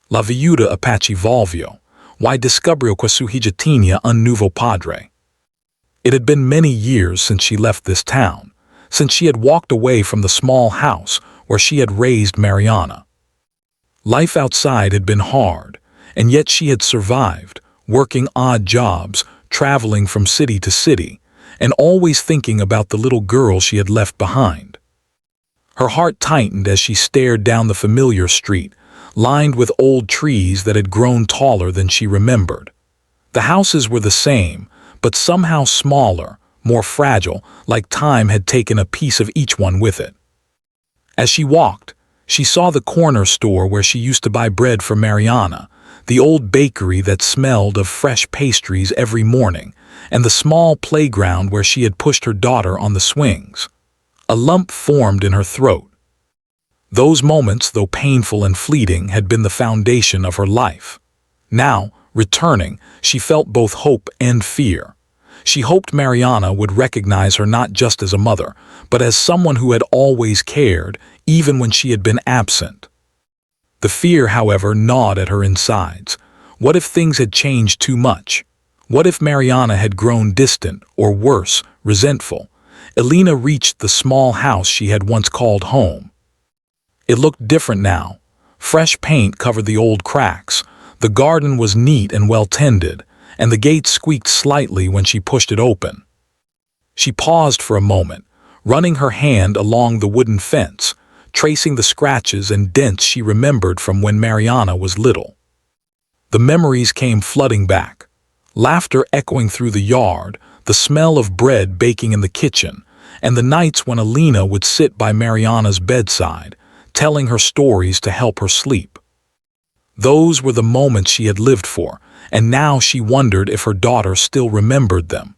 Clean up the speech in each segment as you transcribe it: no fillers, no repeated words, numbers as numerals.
La viuda apache volvió, why descubrió que su hija tenía un nuevo padre. It had been many years since she left this town, since she had walked away from the small house where she had raised Mariana. Life outside had been hard, and yet she had survived, working odd jobs, traveling from city to city, and always thinking about the little girl she had left behind. Her heart tightened as she stared down the familiar street, lined with old trees that had grown taller than she remembered. The houses were the same, but somehow smaller, more fragile, like time had taken a piece of each one with it. As she walked, she saw the corner store where she used to buy bread for Mariana, the old bakery that smelled of fresh pastries every morning, and the small playground where she had pushed her daughter on the swings. A lump formed in her throat. Those moments, though painful and fleeting, had been the foundation of her life. Now, returning, she felt both hope and fear. She hoped Mariana would recognize her not just as a mother, but as someone who had always cared, even when she had been absent. The fear, however, gnawed at her insides. What if things had changed too much? What if Mariana had grown distant, or worse, resentful? Elena reached the small house she had once called home. It looked different now. Fresh paint covered the old cracks. The garden was neat and well tended, and the gate squeaked slightly when she pushed it open. She paused for a moment, running her hand along the wooden fence, tracing the scratches and dents she remembered from when Mariana was little. The memories came flooding back. Laughter echoing through the yard, the smell of bread baking in the kitchen, and the nights when Elena would sit by Mariana's bedside, telling her stories to help her sleep. Those were the moments she had lived for, and now she wondered if her daughter still remembered them.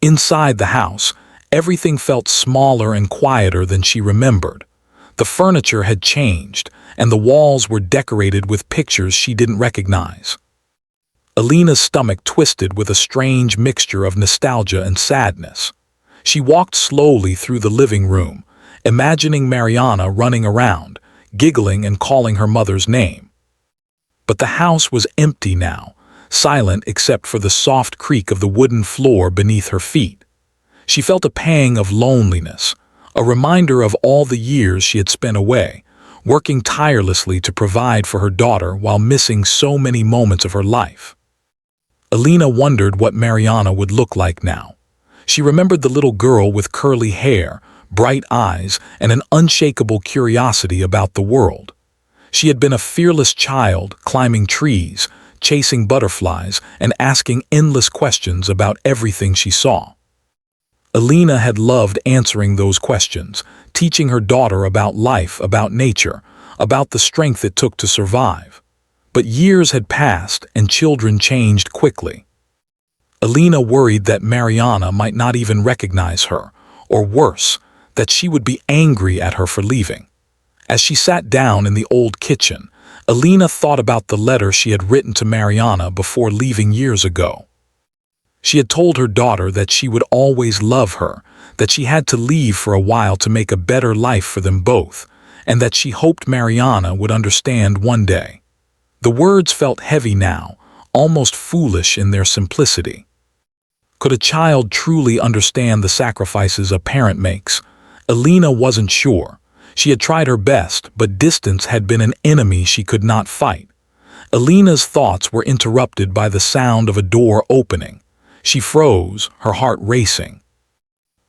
Inside the house, everything felt smaller and quieter than she remembered. The furniture had changed, and the walls were decorated with pictures she didn't recognize. Elena's stomach twisted with a strange mixture of nostalgia and sadness. She walked slowly through the living room, imagining Mariana running around, giggling and calling her mother's name. But the house was empty now, silent except for the soft creak of the wooden floor beneath her feet. She felt a pang of loneliness, a reminder of all the years she had spent away, working tirelessly to provide for her daughter while missing so many moments of her life. Elena wondered what Mariana would look like now. She remembered the little girl with curly hair, bright eyes, and an unshakable curiosity about the world. She had been a fearless child, climbing trees, chasing butterflies, and asking endless questions about everything she saw. Elena had loved answering those questions, teaching her daughter about life, about nature, about the strength it took to survive. But years had passed and children changed quickly. Elena worried that Mariana might not even recognize her, or worse, that she would be angry at her for leaving. As she sat down in the old kitchen, Elena thought about the letter she had written to Mariana before leaving years ago. She had told her daughter that she would always love her, that she had to leave for a while to make a better life for them both, and that she hoped Mariana would understand one day. The words felt heavy now, almost foolish in their simplicity. Could a child truly understand the sacrifices a parent makes? Elena wasn't sure. She had tried her best, but distance had been an enemy she could not fight. Elena's thoughts were interrupted by the sound of a door opening. She froze, her heart racing.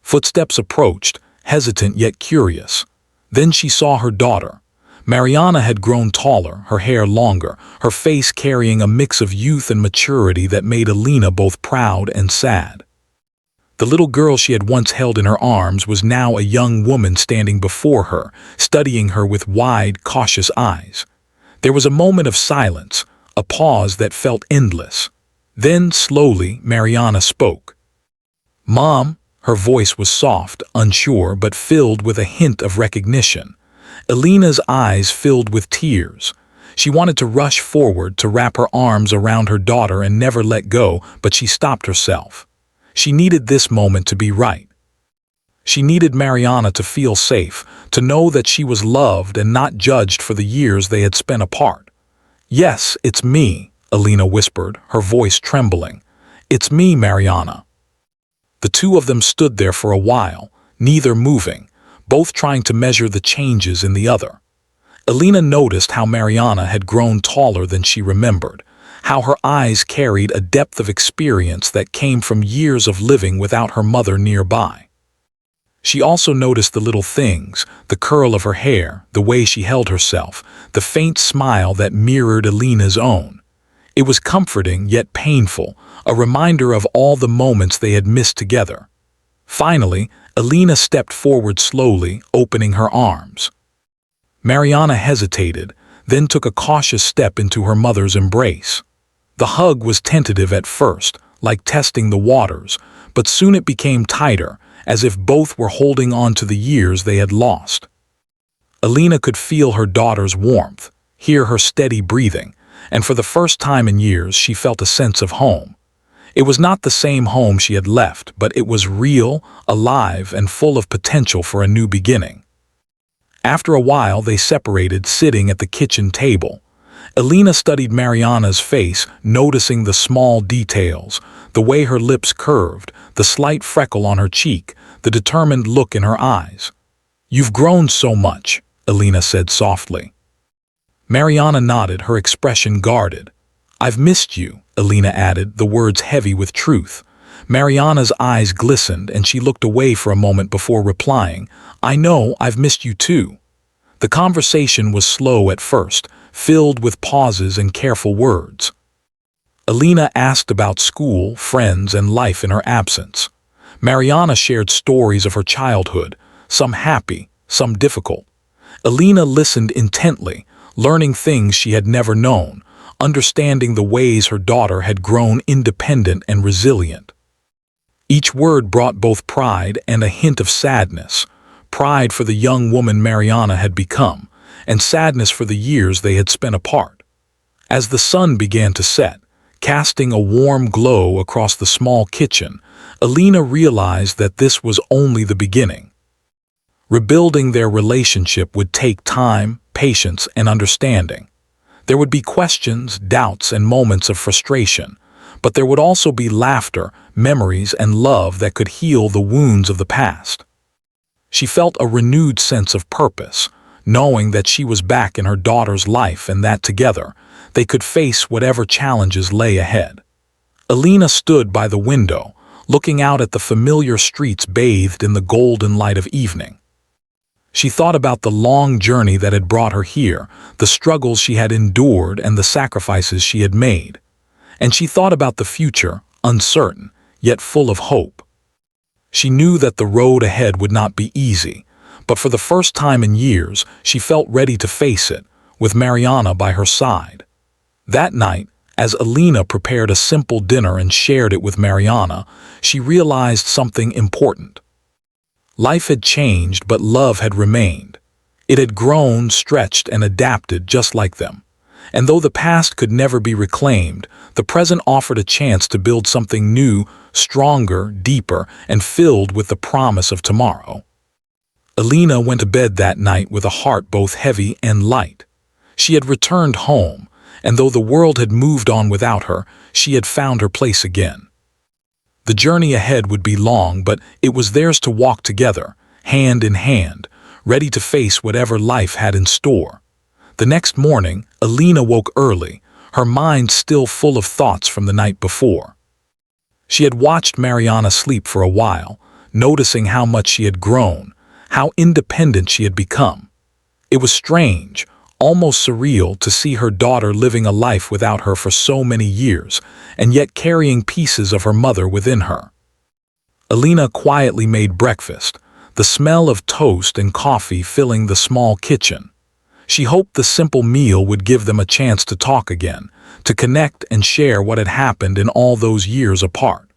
Footsteps approached, hesitant yet curious. Then she saw her daughter. Mariana had grown taller, her hair longer, her face carrying a mix of youth and maturity that made Elena both proud and sad. The little girl she had once held in her arms was now a young woman standing before her, studying her with wide, cautious eyes. There was a moment of silence, a pause that felt endless. Then, slowly, Mariana spoke. "Mom," her voice was soft, unsure, but filled with a hint of recognition. Elena's eyes filled with tears. She wanted to rush forward to wrap her arms around her daughter and never let go, but she stopped herself. She needed this moment to be right. She needed Mariana to feel safe, to know that she was loved and not judged for the years they had spent apart. "Yes, it's me," Alina whispered, her voice trembling. "It's me, Mariana." The two of them stood there for a while, neither moving, both trying to measure the changes in the other. Alina noticed how Mariana had grown taller than she remembered, how her eyes carried a depth of experience that came from years of living without her mother nearby. She also noticed the little things, the curl of her hair, the way she held herself, the faint smile that mirrored Alina's own. It was comforting yet painful, a reminder of all the moments they had missed together. Finally, Alina stepped forward slowly, opening her arms. Mariana hesitated, then took a cautious step into her mother's embrace. The hug was tentative at first, like testing the waters, but soon it became tighter, as if both were holding on to the years they had lost. Alina could feel her daughter's warmth, hear her steady breathing, and for the first time in years she felt a sense of home. It was not the same home she had left, but it was real, alive, and full of potential for a new beginning. After a while they separated, sitting at the kitchen table. Alina studied Mariana's face, noticing the small details, the way her lips curved, the slight freckle on her cheek, the determined look in her eyes. "You've grown so much," Alina said softly. Mariana nodded, her expression guarded. "I've missed you," Alina added, the words heavy with truth. Mariana's eyes glistened and she looked away for a moment before replying, "I know, I've missed you too." The conversation was slow at first, filled with pauses and careful words. Alina asked about school, friends, and life in her absence. Mariana shared stories of her childhood, some happy, some difficult. Alina listened intently, learning things she had never known, understanding the ways her daughter had grown independent and resilient. Each word brought both pride and a hint of sadness, pride for the young woman Mariana had become, and sadness for the years they had spent apart. As the sun began to set, casting a warm glow across the small kitchen, Alina realized that this was only the beginning. Rebuilding their relationship would take time, patience, and understanding. There would be questions, doubts, and moments of frustration, but there would also be laughter, memories, and love that could heal the wounds of the past. She felt a renewed sense of purpose, knowing that she was back in her daughter's life and that together, they could face whatever challenges lay ahead. Alina stood by the window, looking out at the familiar streets bathed in the golden light of evening. She thought about the long journey that had brought her here, the struggles she had endured and the sacrifices she had made. And she thought about the future, uncertain, yet full of hope. She knew that the road ahead would not be easy, but for the first time in years, she felt ready to face it, with Mariana by her side. That night, as Alina prepared a simple dinner and shared it with Mariana, she realized something important. Life had changed, but love had remained. It had grown, stretched, and adapted just like them. And though the past could never be reclaimed, the present offered a chance to build something new, stronger, deeper, and filled with the promise of tomorrow. Alina went to bed that night with a heart both heavy and light. She had returned home, and though the world had moved on without her, she had found her place again. The journey ahead would be long, but it was theirs to walk together, hand in hand, ready to face whatever life had in store. The next morning, Alina woke early, her mind still full of thoughts from the night before. She had watched Mariana sleep for a while, noticing how much she had grown, how independent she had become. It was strange, almost surreal to see her daughter living a life without her for so many years, and yet carrying pieces of her mother within her. Alina quietly made breakfast, the smell of toast and coffee filling the small kitchen. She hoped the simple meal would give them a chance to talk again, to connect and share what had happened in all those years apart.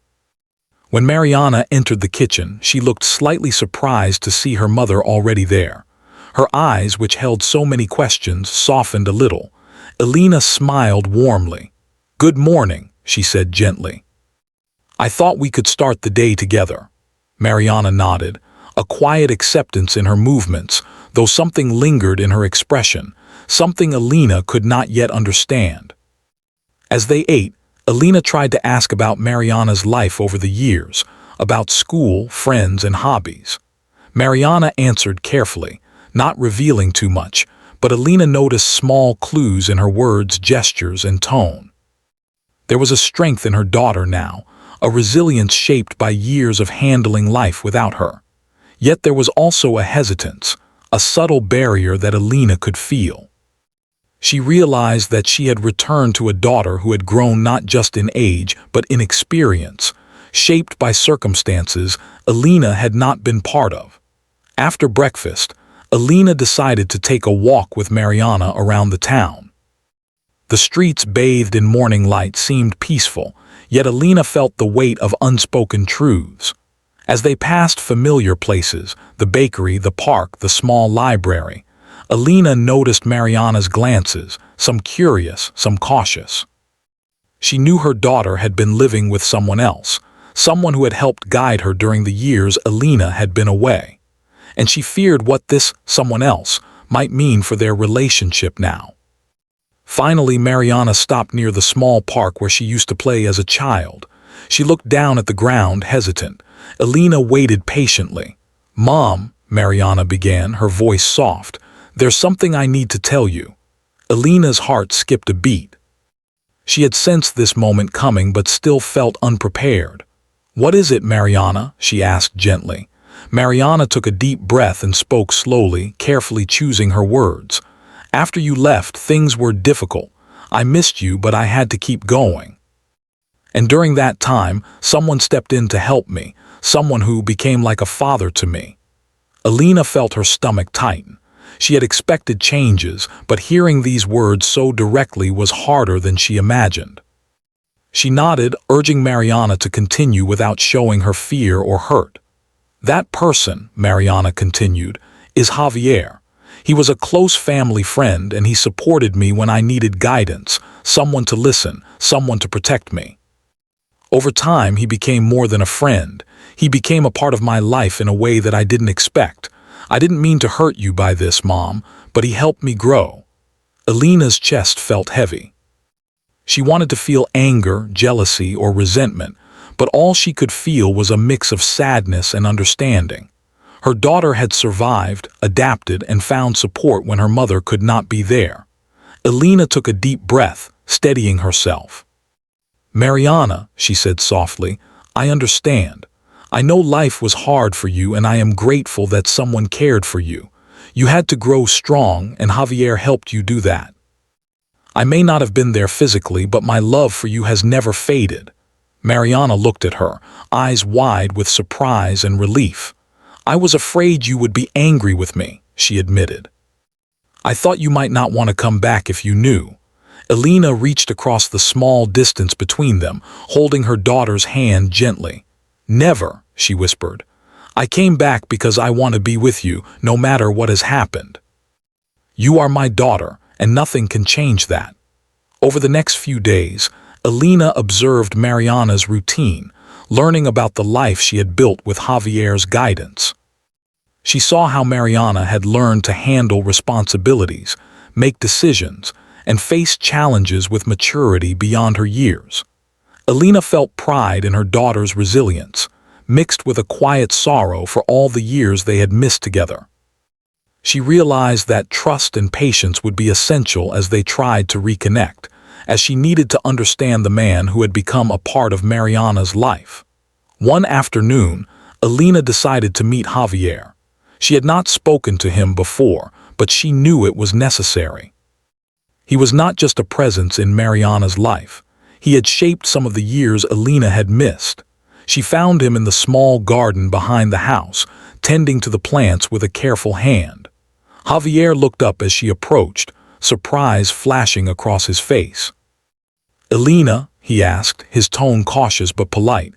When Mariana entered the kitchen, she looked slightly surprised to see her mother already there. Her eyes, which held so many questions, softened a little. Alina smiled warmly. "Good morning," she said gently. "I thought we could start the day together." Mariana nodded, a quiet acceptance in her movements, though something lingered in her expression, something Alina could not yet understand. As they ate, Alina tried to ask about Mariana's life over the years, about school, friends, and hobbies. Mariana answered carefully, not revealing too much, but Alina noticed small clues in her words, gestures, and tone. There was a strength in her daughter now, a resilience shaped by years of handling life without her. Yet there was also a hesitance, a subtle barrier that Alina could feel. She realized that she had returned to a daughter who had grown not just in age, but in experience, shaped by circumstances Alina had not been part of. After breakfast, Alina decided to take a walk with Mariana around the town. The streets bathed in morning light seemed peaceful, yet Alina felt the weight of unspoken truths. As they passed familiar places, the bakery, the park, the small library, Alina noticed Mariana's glances, some curious, some cautious. She knew her daughter had been living with someone else, someone who had helped guide her during the years Alina had been away. And she feared what this someone else might mean for their relationship now. Finally, Mariana stopped near the small park where she used to play as a child. She looked down at the ground, hesitant. Alina waited patiently. "Mom," Mariana began, her voice soft, "there's something I need to tell you." Alina's heart skipped a beat. She had sensed this moment coming but still felt unprepared. "What is it, Mariana?" she asked gently. Mariana took a deep breath and spoke slowly, carefully choosing her words. "After you left, things were difficult. I missed you, but I had to keep going. And during that time, someone stepped in to help me, someone who became like a father to me." Alina felt her stomach tighten. She had expected changes, but hearing these words so directly was harder than she imagined. She nodded, urging Mariana to continue without showing her fear or hurt. "That person," Mariana continued, "is Javier. He was a close family friend and he supported me when I needed guidance, someone to listen, someone to protect me. Over time, he became more than a friend. He became a part of my life in a way that I didn't expect. I didn't mean to hurt you by this, Mom, but he helped me grow." Alina's chest felt heavy. She wanted to feel anger, jealousy, or resentment, but all she could feel was a mix of sadness and understanding. Her daughter had survived, adapted, and found support when her mother could not be there. Alina took a deep breath, steadying herself. "Mariana," she said softly, "I understand. I know life was hard for you and I am grateful that someone cared for you. You had to grow strong and Javier helped you do that. I may not have been there physically, but my love for you has never faded." Mariana looked at her, eyes wide with surprise and relief. "I was afraid you would be angry with me," she admitted. "I thought you might not want to come back if you knew." Alina reached across the small distance between them, holding her daughter's hand gently. "Never," she whispered. "I came back because I want to be with you, no matter what has happened. You are my daughter, and nothing can change that." Over the next few days, Alina observed Mariana's routine, learning about the life she had built with Javier's guidance. She saw how Mariana had learned to handle responsibilities, make decisions, and face challenges with maturity beyond her years. Alina felt pride in her daughter's resilience, mixed with a quiet sorrow for all the years they had missed together. She realized that trust and patience would be essential as they tried to reconnect, as she needed to understand the man who had become a part of Mariana's life. One afternoon, Alina decided to meet Javier. She had not spoken to him before, but she knew it was necessary. He was not just a presence in Mariana's life. He had shaped some of the years Alina had missed. She found him in the small garden behind the house, tending to the plants with a careful hand. Javier looked up as she approached, surprise flashing across his face. "Alina," he asked, his tone cautious but polite,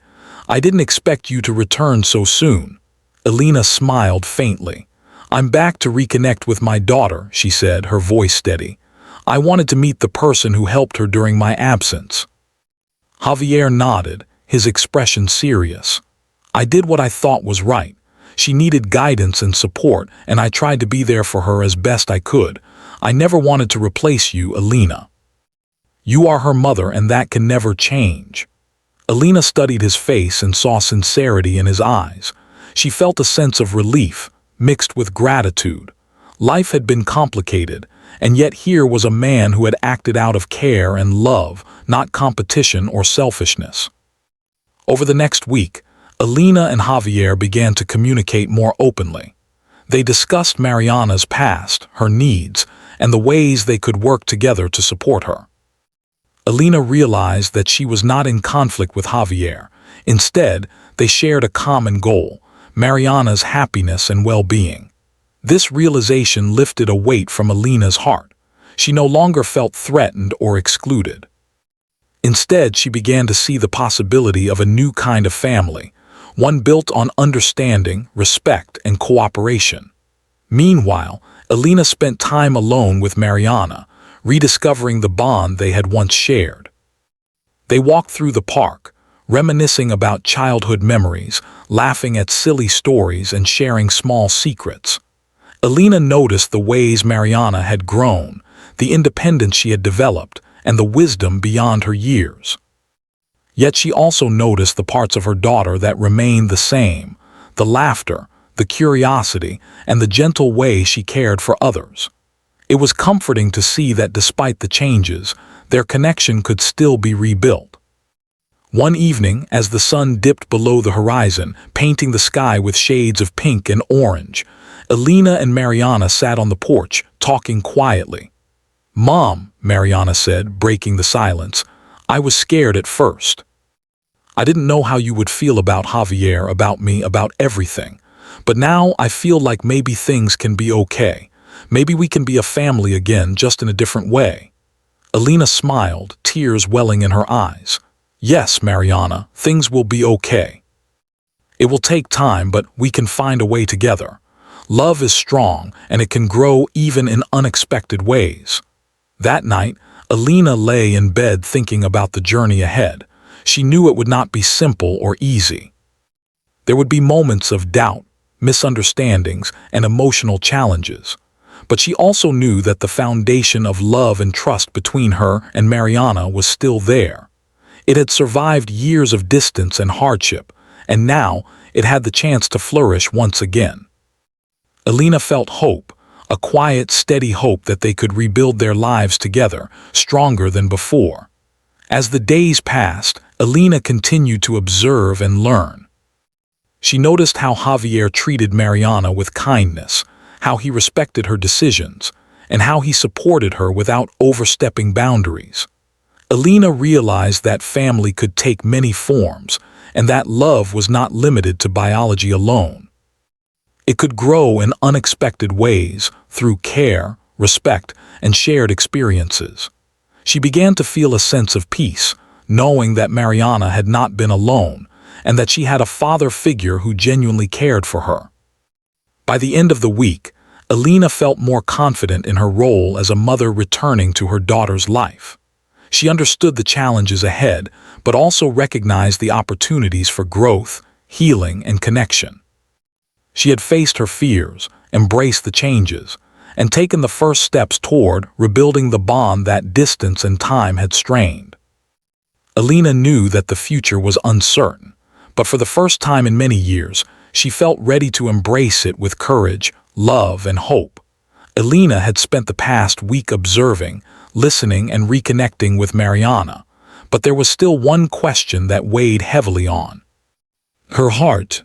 "I didn't expect you to return so soon." Alina smiled faintly. "I'm back to reconnect with my daughter," she said, her voice steady. "I wanted to meet the person who helped her during my absence." Javier nodded, his expression serious. "I did what I thought was right. She needed guidance and support, and I tried to be there for her as best I could. I never wanted to replace you, Alina. You are her mother, and that can never change." Alina studied his face and saw sincerity in his eyes. She felt a sense of relief, mixed with gratitude. Life had been complicated, and yet here was a man who had acted out of care and love, not competition or selfishness. Over the next week, Alina and Javier began to communicate more openly. They discussed Mariana's past, her needs, and the ways they could work together to support her. Alina realized that she was not in conflict with Javier. Instead, they shared a common goal: Mariana's happiness and well-being. This realization lifted a weight from Alina's heart. She no longer felt threatened or excluded. Instead, she began to see the possibility of a new kind of family, one built on understanding, respect, and cooperation. Meanwhile, Alina spent time alone with Mariana, rediscovering the bond they had once shared. They walked through the park, reminiscing about childhood memories, laughing at silly stories, and sharing small secrets. Alina noticed the ways Mariana had grown, the independence she had developed, and the wisdom beyond her years. Yet she also noticed the parts of her daughter that remained the same: the laughter, the curiosity, and the gentle way she cared for others. It was comforting to see that despite the changes, their connection could still be rebuilt. One evening, as the sun dipped below the horizon, painting the sky with shades of pink and orange, Alina and Mariana sat on the porch, talking quietly. "Mom," Mariana said, breaking the silence, "I was scared at first. I didn't know how you would feel about Javier, about me, about everything. But now I feel like maybe things can be okay. Maybe we can be a family again, just in a different way." Alina smiled, tears welling in her eyes. "Yes, Mariana, things will be okay. It will take time, but we can find a way together. Love is strong, and it can grow even in unexpected ways." That night, Alina lay in bed thinking about the journey ahead. She knew it would not be simple or easy. There would be moments of doubt, misunderstandings, and emotional challenges. But she also knew that the foundation of love and trust between her and Mariana was still there. It had survived years of distance and hardship, and now it had the chance to flourish once again. Alina felt hope, a quiet, steady hope that they could rebuild their lives together, stronger than before. As the days passed, Alina continued to observe and learn. She noticed how Javier treated Mariana with kindness, how he respected her decisions, and how he supported her without overstepping boundaries. Alina realized that family could take many forms, and that love was not limited to biology alone. It could grow in unexpected ways through care, respect, and shared experiences. She began to feel a sense of peace, knowing that Mariana had not been alone, and that she had a father figure who genuinely cared for her. By the end of the week, Alina felt more confident in her role as a mother returning to her daughter's life. She understood the challenges ahead, but also recognized the opportunities for growth, healing, and connection. She had faced her fears, embraced the changes, and taken the first steps toward rebuilding the bond that distance and time had strained. Alina knew that the future was uncertain, but for the first time in many years, she felt ready to embrace it with courage, love, and hope. Alina had spent the past week observing, listening, and reconnecting with Mariana, but there was still one question that weighed heavily on her heart.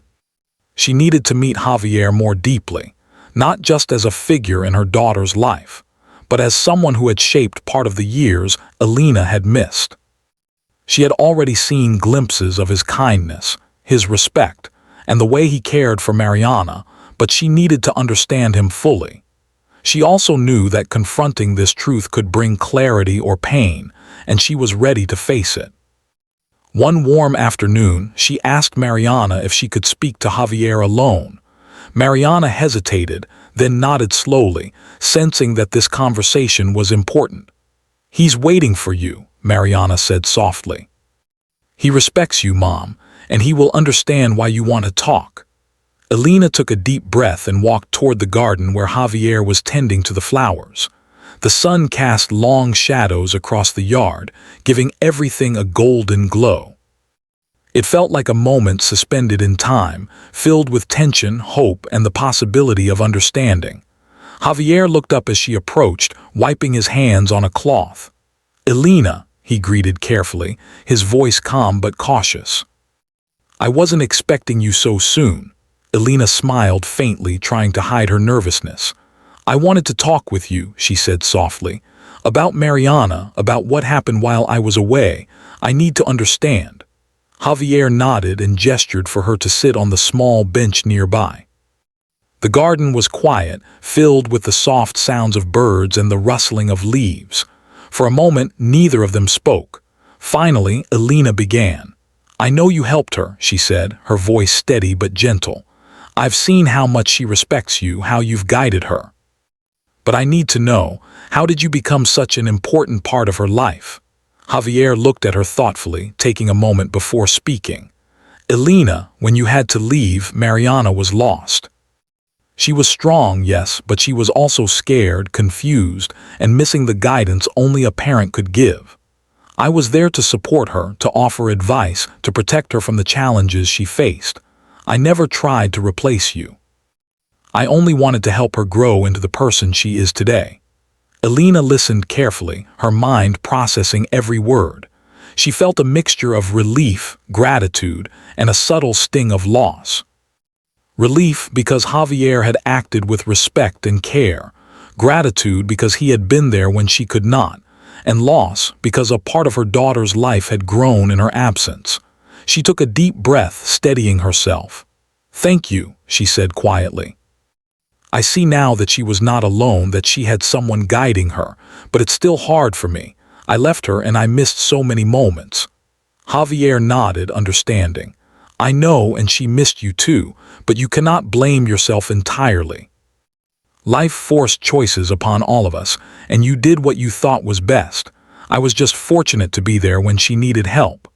She needed to meet Javier more deeply, not just as a figure in her daughter's life, but as someone who had shaped part of the years Alina had missed. She had already seen glimpses of his kindness, his respect, and the way he cared for Mariana, but she needed to understand him fully. She also knew that confronting this truth could bring clarity or pain, and she was ready to face it. One warm afternoon, she asked Mariana if she could speak to Javier alone. Mariana hesitated, then nodded slowly, sensing that this conversation was important. "He's waiting for you," Mariana said softly. "He respects you, Mom, and he will understand why you want to talk." Alina took a deep breath and walked toward the garden where Javier was tending to the flowers. The sun cast long shadows across the yard, giving everything a golden glow. It felt like a moment suspended in time, filled with tension, hope, and the possibility of understanding. Javier looked up as she approached, wiping his hands on a cloth. "Elena," he greeted carefully, his voice calm but cautious. "I wasn't expecting you so soon." Elena smiled faintly, trying to hide her nervousness. "I wanted to talk with you," she said softly. "About Mariana, about what happened while I was away. I need to understand." Javier nodded and gestured for her to sit on the small bench nearby. The garden was quiet, filled with the soft sounds of birds and the rustling of leaves. For a moment, neither of them spoke. Finally, Elena began. "I know you helped her," she said, her voice steady but gentle. "I've seen how much she respects you, how you've guided her. But I need to know, how did you become such an important part of her life?" Javier looked at her thoughtfully, taking a moment before speaking. "Elena, when you had to leave, Mariana was lost. She was strong, yes, but she was also scared, confused, and missing the guidance only a parent could give. I was there to support her, to offer advice, to protect her from the challenges she faced. I never tried to replace you. I only wanted to help her grow into the person she is today." Elena listened carefully, her mind processing every word. She felt a mixture of relief, gratitude, and a subtle sting of loss. Relief because Javier had acted with respect and care, gratitude because he had been there when she could not, and loss because a part of her daughter's life had grown in her absence. She took a deep breath, steadying herself. "Thank you," she said quietly. "I see now that she was not alone, that she had someone guiding her, but it's still hard for me. I left her and I missed so many moments." Javier nodded, understanding. "I know, and she missed you too, but you cannot blame yourself entirely. Life forced choices upon all of us, and you did what you thought was best. I was just fortunate to be there when she needed help."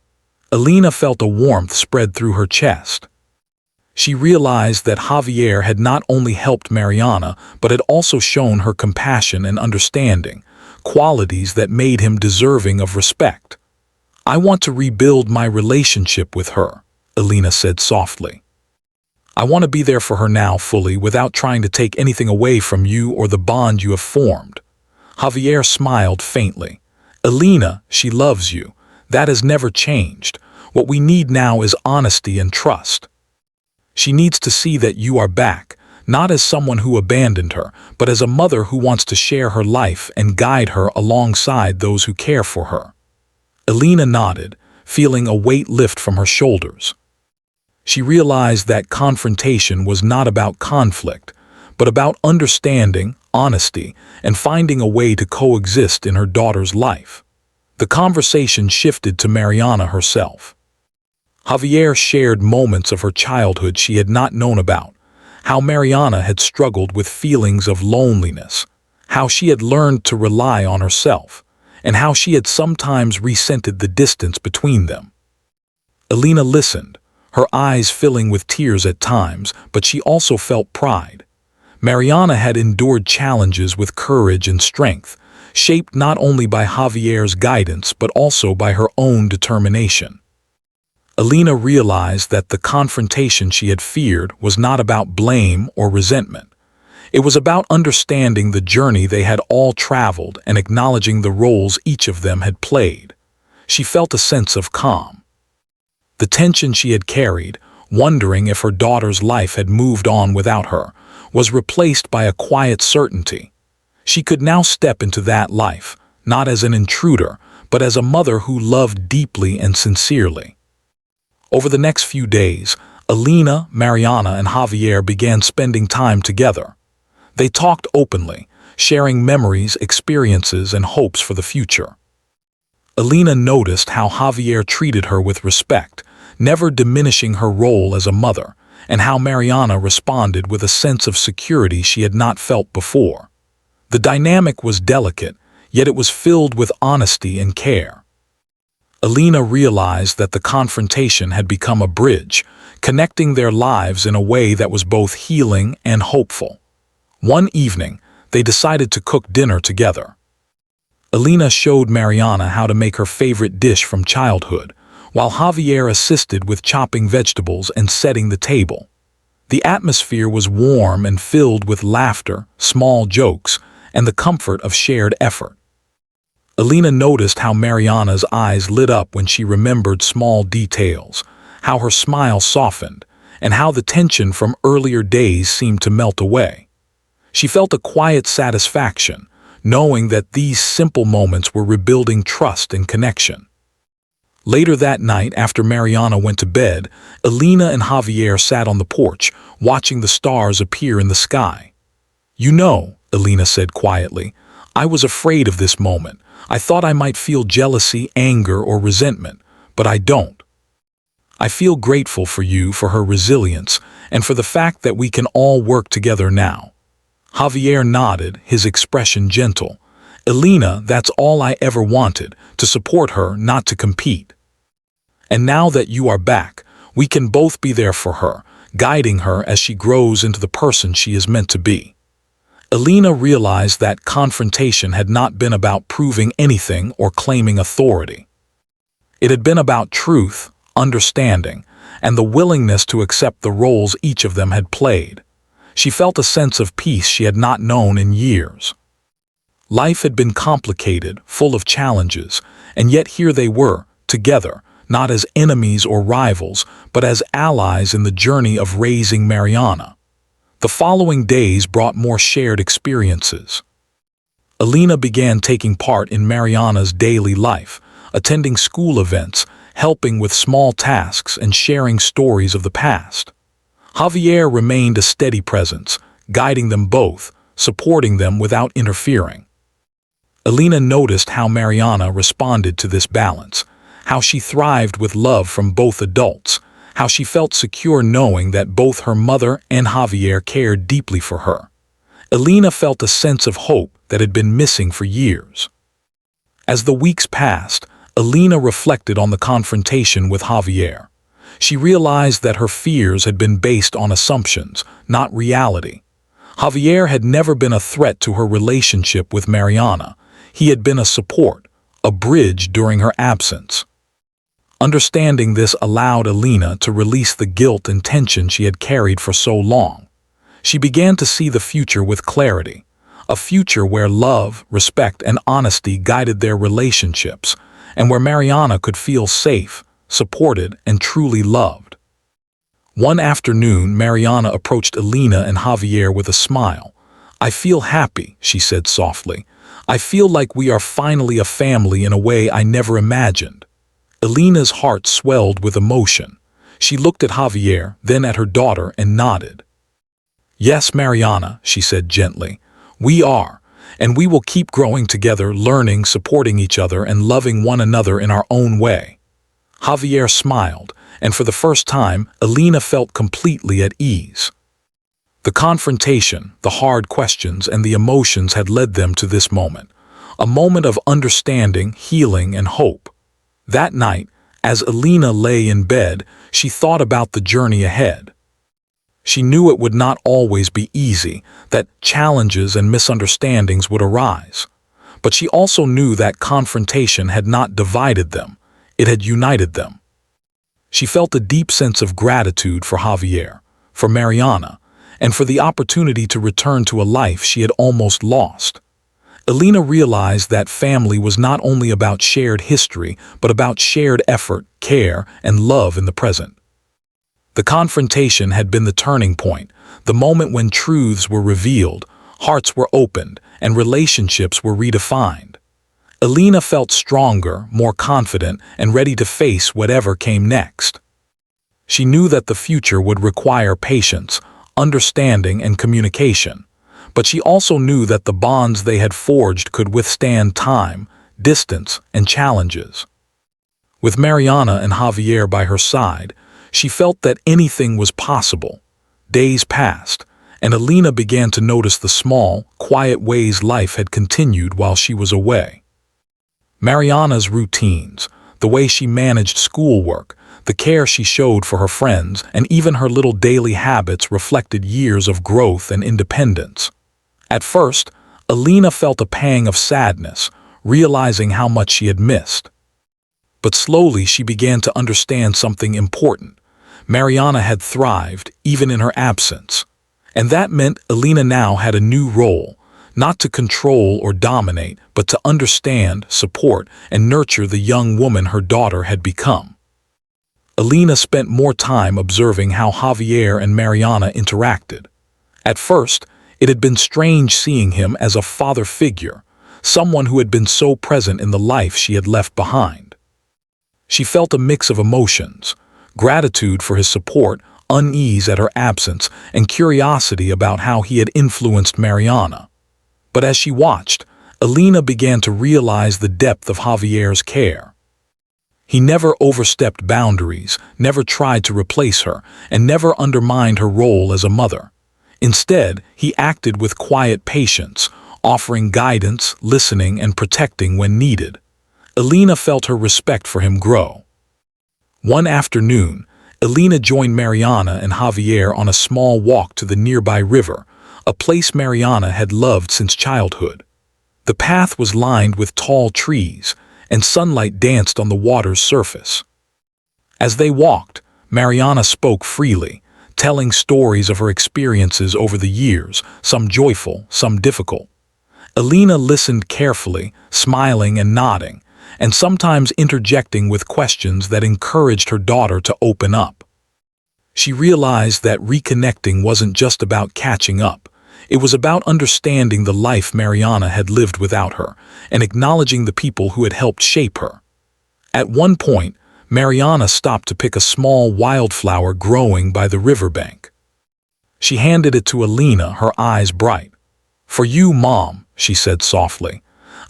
Elena felt a warmth spread through her chest. She realized that Javier had not only helped Mariana, but had also shown her compassion and understanding, qualities that made him deserving of respect. "I want to rebuild my relationship with her," Elena said softly. "I want to be there for her now fully, without trying to take anything away from you or the bond you have formed." Javier smiled faintly. "Elena, she loves you. That has never changed. What we need now is honesty and trust. She needs to see that you are back, not as someone who abandoned her, but as a mother who wants to share her life and guide her alongside those who care for her." Elena nodded, feeling a weight lift from her shoulders. She realized that confrontation was not about conflict, but about understanding, honesty, and finding a way to coexist in her daughter's life. The conversation shifted to Mariana herself. Javier shared moments of her childhood she had not known about, how Mariana had struggled with feelings of loneliness, how she had learned to rely on herself, and how she had sometimes resented the distance between them. Elena listened, her eyes filling with tears at times, but she also felt pride. Mariana had endured challenges with courage and strength, shaped not only by Javier's guidance but also by her own determination. Elena realized that the confrontation she had feared was not about blame or resentment. It was about understanding the journey they had all traveled and acknowledging the roles each of them had played. She felt a sense of calm. The tension she had carried, wondering if her daughter's life had moved on without her, was replaced by a quiet certainty. She could now step into that life, not as an intruder, but as a mother who loved deeply and sincerely. Over the next few days, Elena, Mariana, and Javier began spending time together. They talked openly, sharing memories, experiences, and hopes for the future. Elena noticed how Javier treated her with respect, never diminishing her role as a mother, and how Mariana responded with a sense of security she had not felt before. The dynamic was delicate, yet it was filled with honesty and care. Elena realized that the confrontation had become a bridge, connecting their lives in a way that was both healing and hopeful. One evening, they decided to cook dinner together. Alina showed Mariana how to make her favorite dish from childhood, while Javier assisted with chopping vegetables and setting the table. The atmosphere was warm and filled with laughter, small jokes, and the comfort of shared effort. Alina noticed how Mariana's eyes lit up when she remembered small details, how her smile softened, and how the tension from earlier days seemed to melt away. She felt a quiet satisfaction, knowing that these simple moments were rebuilding trust and connection. Later that night, after Mariana went to bed, Alina and Javier sat on the porch, watching the stars appear in the sky. "You know," Alina said quietly, "I was afraid of this moment. I thought I might feel jealousy, anger, or resentment, but I don't. I feel grateful for you, for her resilience, and for the fact that we can all work together now." Javier nodded, his expression gentle. "Alina, that's all I ever wanted, to support her, not to compete. And now that you are back, we can both be there for her, guiding her as she grows into the person she is meant to be." Alina realized that confrontation had not been about proving anything or claiming authority. It had been about truth, understanding, and the willingness to accept the roles each of them had played. She felt a sense of peace she had not known in years. Life had been complicated, full of challenges, and yet here they were, together, not as enemies or rivals, but as allies in the journey of raising Mariana. The following days brought more shared experiences. Alina began taking part in Mariana's daily life, attending school events, helping with small tasks, and sharing stories of the past. Javier remained a steady presence, guiding them both, supporting them without interfering. Alina noticed how Mariana responded to this balance, how she thrived with love from both adults, how she felt secure knowing that both her mother and Javier cared deeply for her. Alina felt a sense of hope that had been missing for years. As the weeks passed, Alina reflected on the confrontation with Javier. She realized that her fears had been based on assumptions, not reality. Javier had never been a threat to her relationship with Mariana. He had been a support, a bridge during her absence. Understanding this allowed Alina to release the guilt and tension she had carried for so long. She began to see the future with clarity, a future where love, respect, and honesty guided their relationships, and where Mariana could feel safe, supported, and truly loved. One afternoon, Mariana approached Alina and Javier with a smile. "I feel happy," she said softly. "I feel like we are finally a family in a way I never imagined." Alina's heart swelled with emotion. She looked at Javier, then at her daughter, and nodded. "Yes, Mariana," she said gently. "We are, and we will keep growing together, learning, supporting each other, and loving one another in our own way." Javier smiled, and for the first time, Alina felt completely at ease. The confrontation, the hard questions, and the emotions had led them to this moment, a moment of understanding, healing, and hope. That night, as Alina lay in bed, she thought about the journey ahead. She knew it would not always be easy, that challenges and misunderstandings would arise. But she also knew that confrontation had not divided them, it had united them. She felt a deep sense of gratitude for Javier, for Mariana, and for the opportunity to return to a life she had almost lost. Alina realized that family was not only about shared history, but about shared effort, care, and love in the present. The confrontation had been the turning point, the moment when truths were revealed, hearts were opened, and relationships were redefined. Alina felt stronger, more confident, and ready to face whatever came next. She knew that the future would require patience, understanding, and communication, but she also knew that the bonds they had forged could withstand time, distance, and challenges. With Mariana and Javier by her side, she felt that anything was possible. Days passed, and Alina began to notice the small, quiet ways life had continued while she was away. Mariana's routines, the way she managed schoolwork, the care she showed for her friends, and even her little daily habits reflected years of growth and independence. At first, Alina felt a pang of sadness, realizing how much she had missed. But slowly she began to understand something important. Mariana had thrived, even in her absence. And that meant Alina now had a new role, not to control or dominate, but to understand, support, and nurture the young woman her daughter had become. Alina spent more time observing how Javier and Mariana interacted. At first, it had been strange seeing him as a father figure, someone who had been so present in the life she had left behind. She felt a mix of emotions: gratitude for his support, unease at her absence, and curiosity about how he had influenced Mariana. But as she watched, Alina began to realize the depth of Javier's care. He never overstepped boundaries, never tried to replace her, and never undermined her role as a mother. Instead, he acted with quiet patience, offering guidance, listening, and protecting when needed. Alina felt her respect for him grow. One afternoon, Alina joined Mariana and Javier on a small walk to the nearby river, a place Mariana had loved since childhood. The path was lined with tall trees, and sunlight danced on the water's surface. As they walked, Mariana spoke freely, telling stories of her experiences over the years, some joyful, some difficult. Alina listened carefully, smiling and nodding, and sometimes interjecting with questions that encouraged her daughter to open up. She realized that reconnecting wasn't just about catching up. It was about understanding the life Mariana had lived without her and acknowledging the people who had helped shape her. At one point, Mariana stopped to pick a small wildflower growing by the riverbank. She handed it to Alina, her eyes bright. "For you, Mom," she said softly.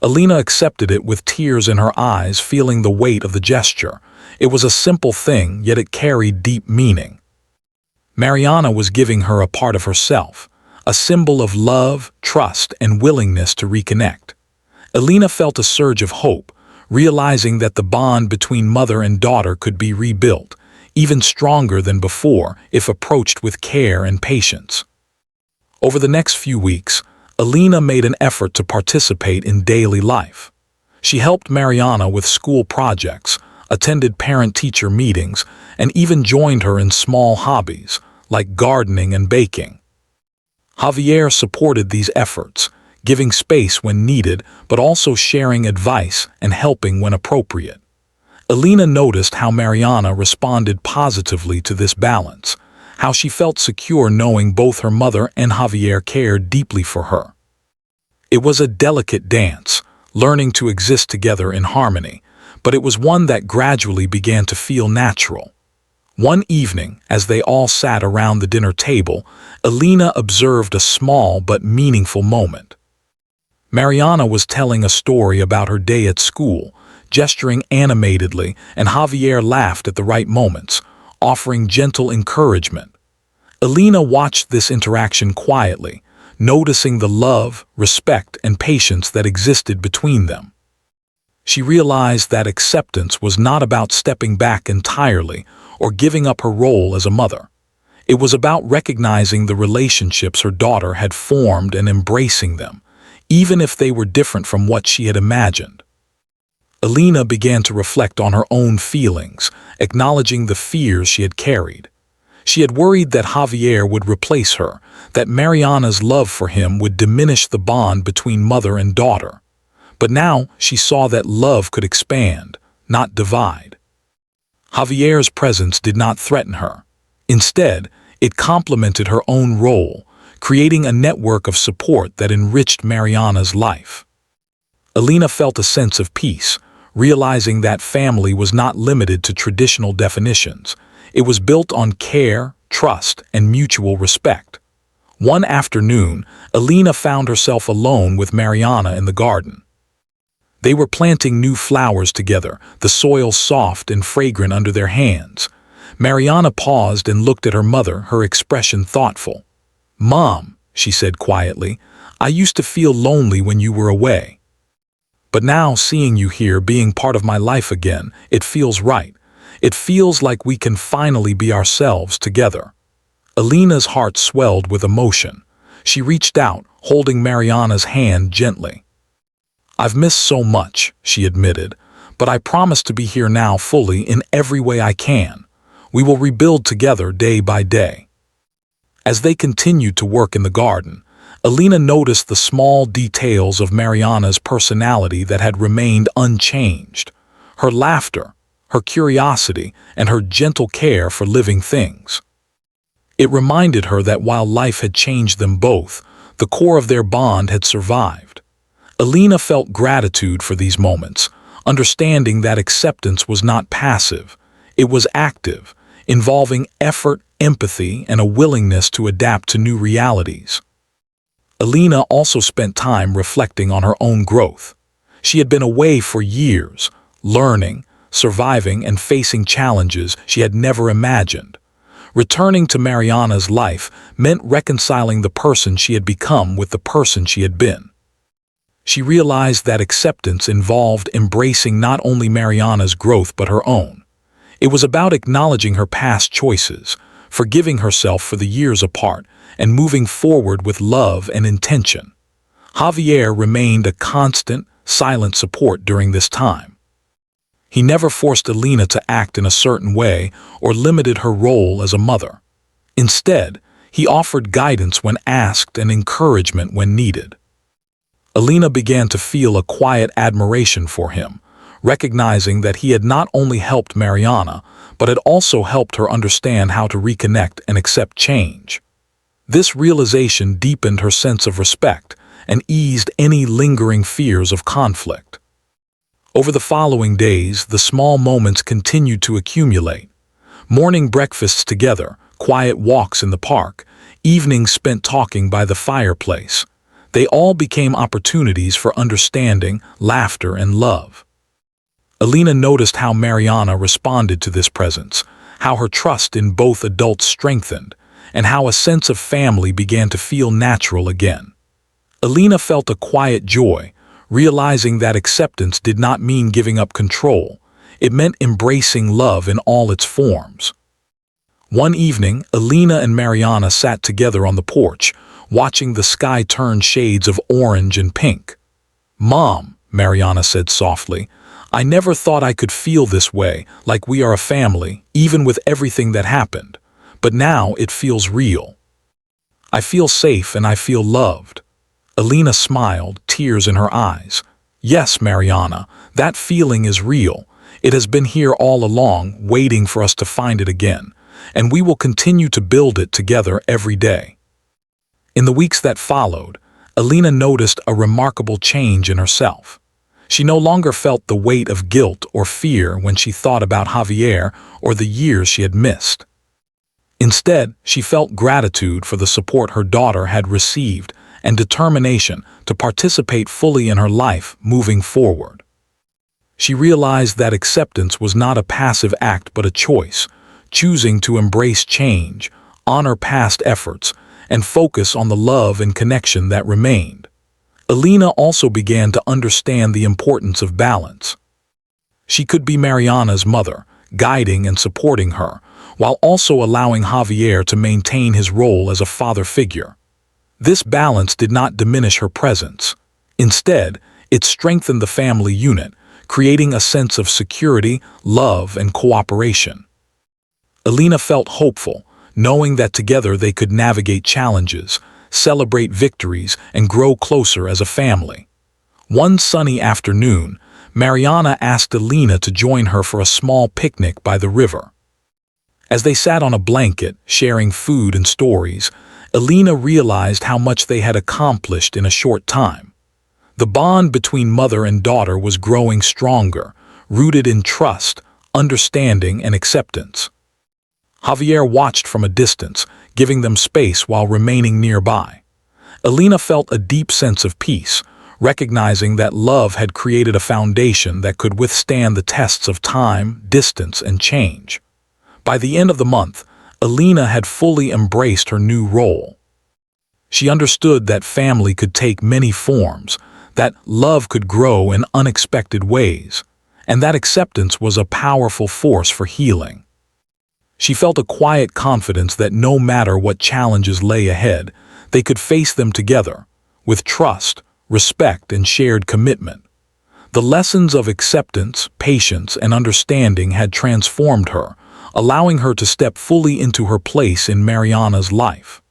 Alina accepted it with tears in her eyes, feeling the weight of the gesture. It was a simple thing, yet it carried deep meaning. Mariana was giving her a part of herself, a symbol of love, trust, and willingness to reconnect. Alina felt a surge of hope, realizing that the bond between mother and daughter could be rebuilt, even stronger than before if approached with care and patience. Over the next few weeks, Alina made an effort to participate in daily life. She helped Mariana with school projects, attended parent-teacher meetings, and even joined her in small hobbies, like gardening and baking. Javier supported these efforts, giving space when needed, but also sharing advice and helping when appropriate. Alina noticed how Mariana responded positively to this balance, how she felt secure knowing both her mother and Javier cared deeply for her. It was a delicate dance, learning to exist together in harmony, but it was one that gradually began to feel natural. One evening, as they all sat around the dinner table, Alina observed a small but meaningful moment. Mariana was telling a story about her day at school, gesturing animatedly, and Javier laughed at the right moments, offering gentle encouragement. Alina watched this interaction quietly, noticing the love, respect, and patience that existed between them. She realized that acceptance was not about stepping back entirely or giving up her role as a mother. It was about recognizing the relationships her daughter had formed and embracing them, even if they were different from what she had imagined. Alina began to reflect on her own feelings, acknowledging the fears she had carried. She had worried that Javier would replace her, that Mariana's love for him would diminish the bond between mother and daughter. But now she saw that love could expand, not divide. Javier's presence did not threaten her. Instead, it complemented her own role, creating a network of support that enriched Mariana's life. Alina felt a sense of peace, realizing that family was not limited to traditional definitions. It was built on care, trust, and mutual respect. One afternoon, Alina found herself alone with Mariana in the garden. They were planting new flowers together, the soil soft and fragrant under their hands. Mariana paused and looked at her mother, her expression thoughtful. "Mom," she said quietly, "I used to feel lonely when you were away. But now seeing you here, being part of my life again, it feels right. It feels like we can finally be ourselves together." Alina's heart swelled with emotion. She reached out, holding Mariana's hand gently. "I've missed so much," she admitted, "but I promise to be here now fully in every way I can. We will rebuild together day by day." As they continued to work in the garden, Alina noticed the small details of Mariana's personality that had remained unchanged. Her laughter, her curiosity, and her gentle care for living things. It reminded her that while life had changed them both, the core of their bond had survived. Alina felt gratitude for these moments, understanding that acceptance was not passive, it was active, involving effort, empathy, and a willingness to adapt to new realities. Alina also spent time reflecting on her own growth. She had been away for years, learning, surviving, and facing challenges she had never imagined. Returning to Mariana's life meant reconciling the person she had become with the person she had been. She realized that acceptance involved embracing not only Mariana's growth but her own. It was about acknowledging her past choices, forgiving herself for the years apart, and moving forward with love and intention. Javier remained a constant, silent support during this time. He never forced Alina to act in a certain way or limited her role as a mother. Instead, he offered guidance when asked and encouragement when needed. Alina began to feel a quiet admiration for him, recognizing that he had not only helped Mariana, but had also helped her understand how to reconnect and accept change. This realization deepened her sense of respect and eased any lingering fears of conflict. Over the following days, the small moments continued to accumulate. Morning breakfasts together, quiet walks in the park, evenings spent talking by the fireplace. They all became opportunities for understanding, laughter, and love. Alina noticed how Mariana responded to this presence, how her trust in both adults strengthened, and how a sense of family began to feel natural again. Alina felt a quiet joy, realizing that acceptance did not mean giving up control. It meant embracing love in all its forms. One evening, Alina and Mariana sat together on the porch, watching the sky turn shades of orange and pink. "Mom," Mariana said softly, "I never thought I could feel this way, like we are a family, even with everything that happened. But now it feels real. I feel safe and I feel loved." Alina smiled, tears in her eyes. "Yes, Mariana, that feeling is real. It has been here all along, waiting for us to find it again, and we will continue to build it together every day." In the weeks that followed, Alina noticed a remarkable change in herself. She no longer felt the weight of guilt or fear when she thought about Javier or the years she had missed. Instead, she felt gratitude for the support her daughter had received and determination to participate fully in her life moving forward. She realized that acceptance was not a passive act but a choice, choosing to embrace change, honor past efforts, and focus on the love and connection that remained. Alina also began to understand the importance of balance. She could be Mariana's mother, guiding and supporting her, while also allowing Javier to maintain his role as a father figure. This balance did not diminish her presence. Instead, it strengthened the family unit, creating a sense of security, love, and cooperation. Alina felt hopeful, knowing that together they could navigate challenges, celebrate victories, and grow closer as a family. One sunny afternoon, Mariana asked Alina to join her for a small picnic by the river. As they sat on a blanket, sharing food and stories, Alina realized how much they had accomplished in a short time. The bond between mother and daughter was growing stronger, rooted in trust, understanding, and acceptance. Javier watched from a distance, giving them space while remaining nearby. Alina felt a deep sense of peace, recognizing that love had created a foundation that could withstand the tests of time, distance, and change. By the end of the month, Alina had fully embraced her new role. She understood that family could take many forms, that love could grow in unexpected ways, and that acceptance was a powerful force for healing. She felt a quiet confidence that no matter what challenges lay ahead, they could face them together, with trust, respect, and shared commitment. The lessons of acceptance, patience, and understanding had transformed her, allowing her to step fully into her place in Mariana's life.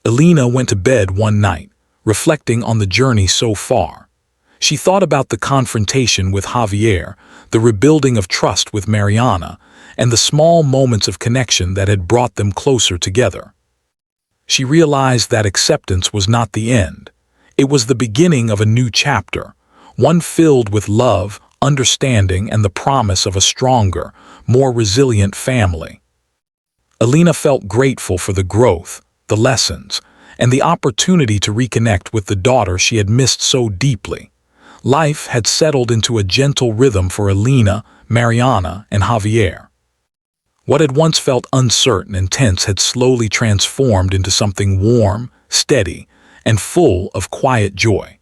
Elena went to bed one night, reflecting on the journey so far. She thought about the confrontation with Javier, the rebuilding of trust with Mariana, and the small moments of connection that had brought them closer together. She realized that acceptance was not the end. It was the beginning of a new chapter, one filled with love, understanding, and the promise of a stronger, more resilient family. Elena felt grateful for the growth, the lessons, and the opportunity to reconnect with the daughter she had missed so deeply. Life had settled into a gentle rhythm for Elena, Mariana, and Javier. What had once felt uncertain and tense had slowly transformed into something warm, steady, and full of quiet joy.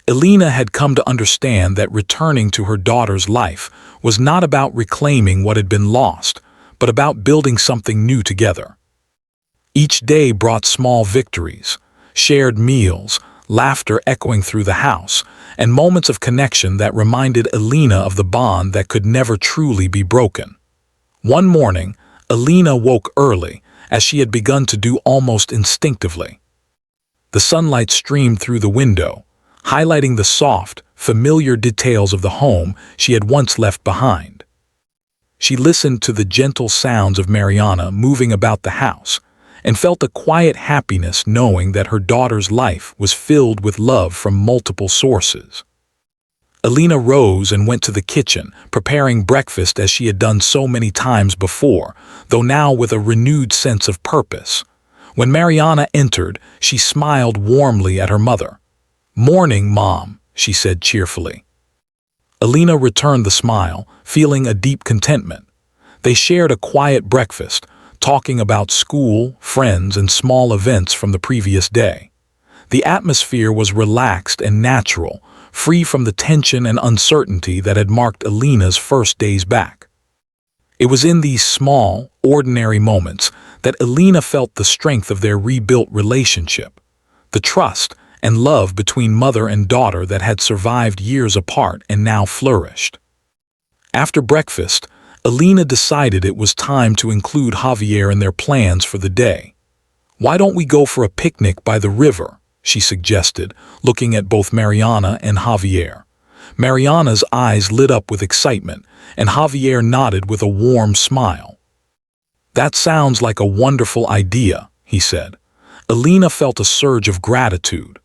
Elena had come to understand that returning to her daughter's life was not about reclaiming what had been lost, but about building something new together. Each day brought small victories, shared meals, laughter echoing through the house, and moments of connection that reminded Elena of the bond that could never truly be broken. One morning, Elena woke early, as she had begun to do almost instinctively. The sunlight streamed through the window, highlighting the soft, familiar details of the home she had once left behind. She listened to the gentle sounds of Mariana moving about the house, and felt a quiet happiness knowing that her daughter's life was filled with love from multiple sources. Elena rose and went to the kitchen, preparing breakfast as she had done so many times before, though now with a renewed sense of purpose. When Mariana entered, she smiled warmly at her mother. "Morning, Mom," she said cheerfully. Elena returned the smile, feeling a deep contentment. They shared a quiet breakfast, talking about school, friends, and small events from the previous day. The atmosphere was relaxed and natural, free from the tension and uncertainty that had marked Elena's first days back. It was in these small, ordinary moments that Elena felt the strength of their rebuilt relationship, the trust and love between mother and daughter that had survived years apart and now flourished. After breakfast, Elena decided it was time to include Javier in their plans for the day. "Why don't we go for a picnic by the river?" she suggested, looking at both Mariana and Javier. Mariana's eyes lit up with excitement, and Javier nodded with a warm smile. "That sounds like a wonderful idea," he said. Elena felt a surge of gratitude.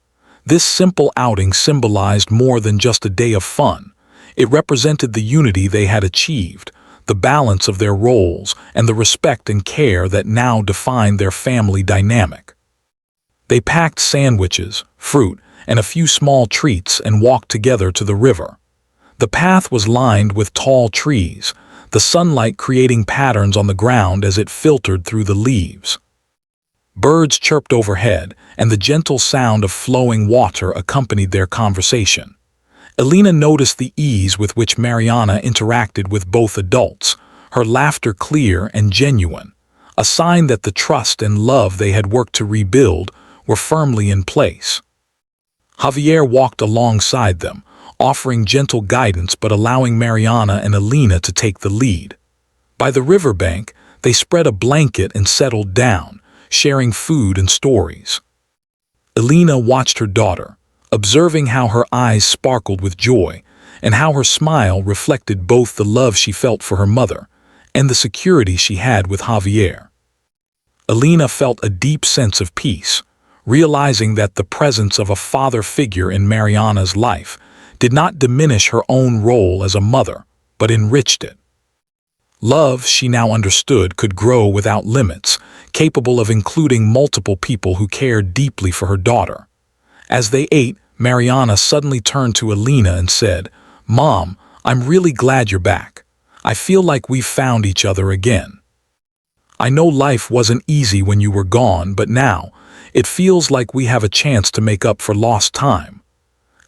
This simple outing symbolized more than just a day of fun. It represented the unity they had achieved, the balance of their roles, and the respect and care that now defined their family dynamic. They packed sandwiches, fruit, and a few small treats and walked together to the river. The path was lined with tall trees, the sunlight creating patterns on the ground as it filtered through the leaves. Birds chirped overhead, and the gentle sound of flowing water accompanied their conversation. Elena noticed the ease with which Mariana interacted with both adults, her laughter clear and genuine, a sign that the trust and love they had worked to rebuild were firmly in place. Javier walked alongside them, offering gentle guidance but allowing Mariana and Elena to take the lead. By the riverbank, they spread a blanket and settled down, sharing food and stories. Elena watched her daughter, observing how her eyes sparkled with joy and how her smile reflected both the love she felt for her mother and the security she had with Javier. Elena felt a deep sense of peace, realizing that the presence of a father figure in Mariana's life did not diminish her own role as a mother, but enriched it. Love, she now understood, could grow without limits, capable of including multiple people who cared deeply for her daughter. As they ate, Mariana suddenly turned to Elena and said, "Mom, I'm really glad you're back. I feel like we've found each other again. I know life wasn't easy when you were gone, but now it feels like we have a chance to make up for lost time."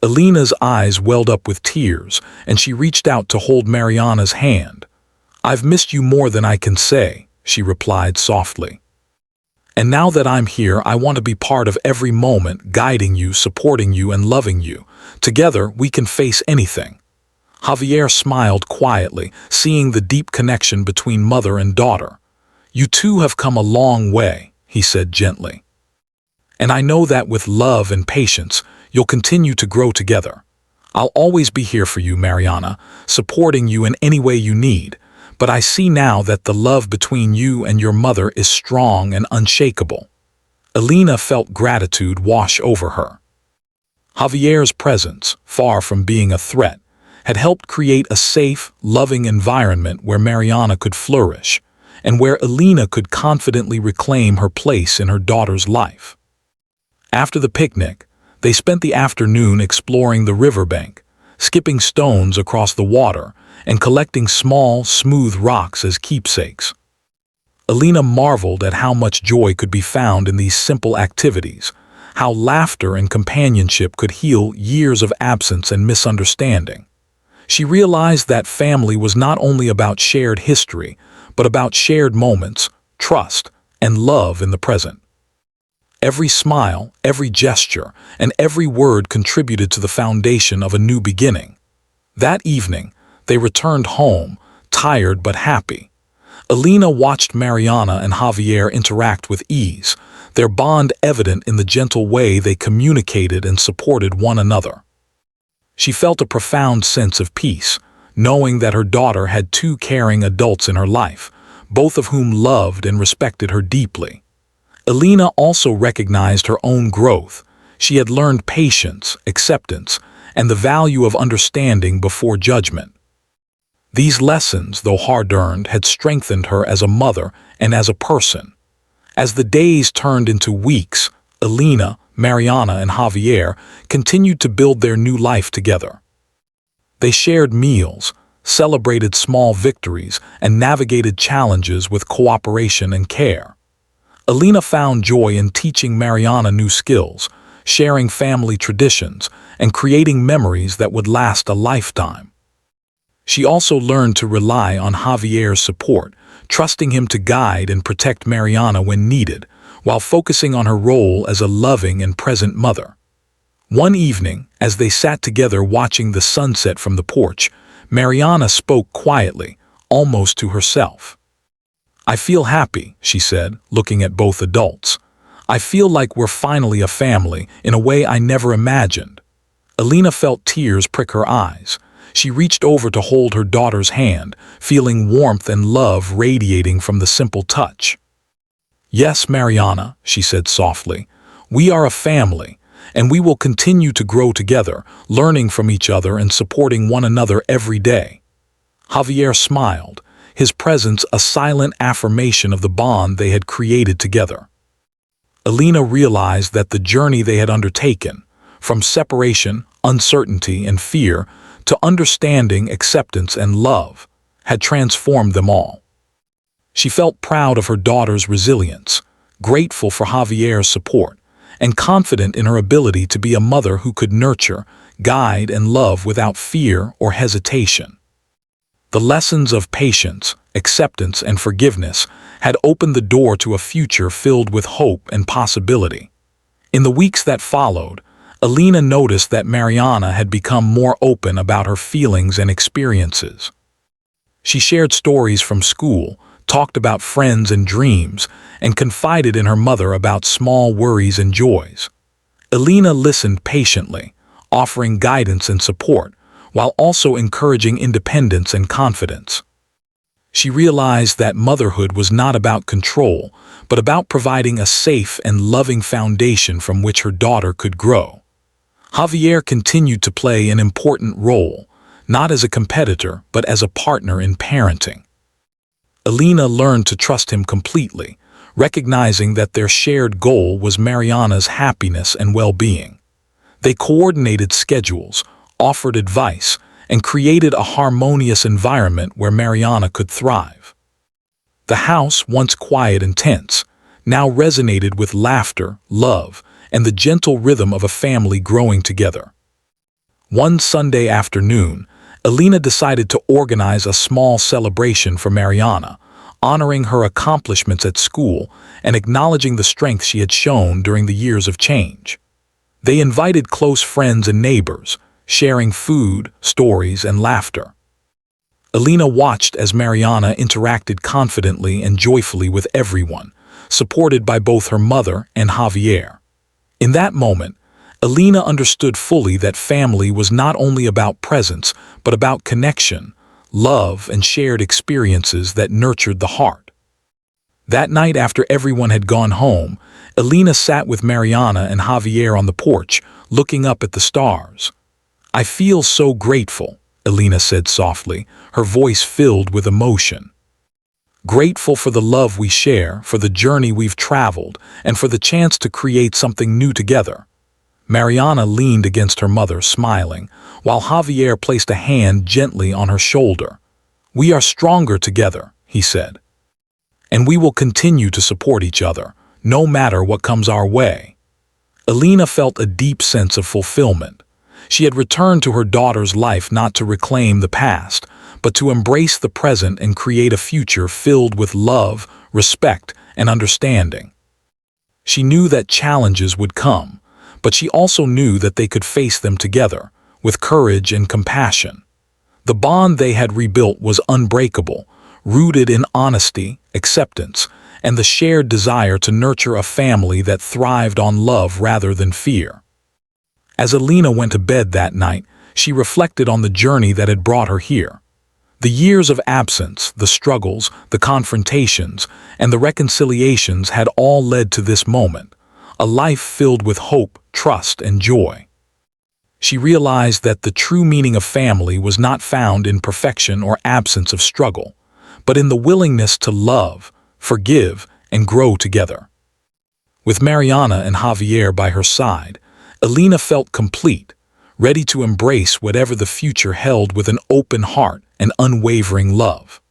Elena's eyes welled up with tears, and she reached out to hold Mariana's hand. "I've missed you more than I can say," she replied softly. And now that I'm here, I want to be part of every moment, guiding you, supporting you, and loving you. Together, we can face anything." Javier smiled quietly, seeing the deep connection between mother and daughter. "You two have come a long way," he said gently. "And I know that with love and patience, you'll continue to grow together. I'll always be here for you, Mariana, supporting you in any way you need. But I see now that the love between you and your mother is strong and unshakable." Elena felt gratitude wash over her. Javier's presence, far from being a threat, had helped create a safe, loving environment where Mariana could flourish, and where Elena could confidently reclaim her place in her daughter's life. After the picnic, they spent the afternoon exploring the riverbank, skipping stones across the water, and collecting small, smooth rocks as keepsakes. Elena marveled at how much joy could be found in these simple activities, how laughter and companionship could heal years of absence and misunderstanding. She realized that family was not only about shared history, but about shared moments, trust, and love in the present. Every smile, every gesture, and every word contributed to the foundation of a new beginning. That evening, they returned home, tired but happy. Elena watched Mariana and Javier interact with ease, their bond evident in the gentle way they communicated and supported one another. She felt a profound sense of peace, knowing that her daughter had two caring adults in her life, both of whom loved and respected her deeply. Elena also recognized her own growth. She had learned patience, acceptance, and the value of understanding before judgment. These lessons, though hard-earned, had strengthened her as a mother and as a person. As the days turned into weeks, Elena, Mariana, and Javier continued to build their new life together. They shared meals, celebrated small victories, and navigated challenges with cooperation and care. Elena found joy in teaching Mariana new skills, sharing family traditions, and creating memories that would last a lifetime. She also learned to rely on Javier's support, trusting him to guide and protect Mariana when needed, while focusing on her role as a loving and present mother. One evening, as they sat together watching the sunset from the porch, Mariana spoke quietly, almost to herself. "I feel happy," she said, looking at both adults. "I feel like we're finally a family in a way I never imagined." Elena felt tears prick her eyes. She reached over to hold her daughter's hand, feeling warmth and love radiating from the simple touch. "Yes, Mariana," she said softly, "we are a family, and we will continue to grow together, learning from each other and supporting one another every day." Javier smiled, his presence a silent affirmation of the bond they had created together. Elena realized that the journey they had undertaken, from separation, uncertainty, and fear, to understanding, acceptance, and love, had transformed them all. She felt proud of her daughter's resilience, grateful for Javier's support, and confident in her ability to be a mother who could nurture, guide, and love without fear or hesitation. The lessons of patience, acceptance, and forgiveness had opened the door to a future filled with hope and possibility. In the weeks that followed, Elena noticed that Mariana had become more open about her feelings and experiences. She shared stories from school, talked about friends and dreams, and confided in her mother about small worries and joys. Elena listened patiently, offering guidance and support, while also encouraging independence and confidence. She realized that motherhood was not about control, but about providing a safe and loving foundation from which her daughter could grow. Javier continued to play an important role, not as a competitor, but as a partner in parenting. Elena learned to trust him completely, recognizing that their shared goal was Mariana's happiness and well-being. They coordinated schedules, offered advice, and created a harmonious environment where Mariana could thrive. The house, once quiet and tense, now resonated with laughter, love, and the gentle rhythm of a family growing together. One Sunday afternoon, Elena decided to organize a small celebration for Mariana, honoring her accomplishments at school and acknowledging the strength she had shown during the years of change. They invited close friends and neighbors, sharing food, stories, and laughter. Alina watched as Mariana interacted confidently and joyfully with everyone, supported by both her mother and Javier. In that moment, Alina understood fully that family was not only about presence, but about connection, love, and shared experiences that nurtured the heart. That night after everyone had gone home, Alina sat with Mariana and Javier on the porch, looking up at the stars. "I feel so grateful," Alina said softly, her voice filled with emotion. "Grateful for the love we share, for the journey we've traveled, and for the chance to create something new together." Mariana leaned against her mother, smiling, while Javier placed a hand gently on her shoulder. "We are stronger together," he said. "And we will continue to support each other, no matter what comes our way." Alina felt a deep sense of fulfillment. She had returned to her daughter's life not to reclaim the past, but to embrace the present and create a future filled with love, respect, and understanding. She knew that challenges would come, but she also knew that they could face them together, with courage and compassion. The bond they had rebuilt was unbreakable, rooted in honesty, acceptance, and the shared desire to nurture a family that thrived on love rather than fear. As Alina went to bed that night, she reflected on the journey that had brought her here. The years of absence, the struggles, the confrontations, and the reconciliations had all led to this moment, a life filled with hope, trust, and joy. She realized that the true meaning of family was not found in perfection or absence of struggle, but in the willingness to love, forgive, and grow together. With Mariana and Javier by her side, Alina felt complete, ready to embrace whatever the future held with an open heart and unwavering love.